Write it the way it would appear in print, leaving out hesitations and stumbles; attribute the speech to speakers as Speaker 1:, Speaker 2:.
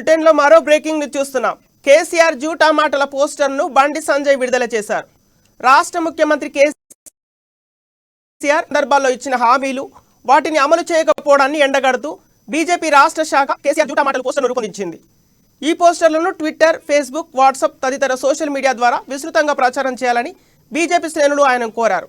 Speaker 1: బులెటిన్లో మరో breaking news చూస్తున్నాం. కేసీఆర్ జూటా మాటల పోస్టర్ను బండి సంజయ్ విడుదల చేశారు. రాష్ట్ర ముఖ్యమంత్రి కేసీఆర్ సందర్భాల్లో ఇచ్చిన హామీలు వాటిని అమలు చేయకపోవడాన్ని ఎండగడుతూ బీజేపీ రాష్ట్ర శాఖ కేసీఆర్ జూటా మాటల పోస్టర్ను రూపొందించింది. ఈ పోస్టర్లను ట్విట్టర్, ఫేస్బుక్, వాట్సాప్ తదితర సోషల్ మీడియా ద్వారా విస్తృతంగా ప్రచారం చేయాలని బీజేపీ శ్రేణులు ఆయన కోరారు.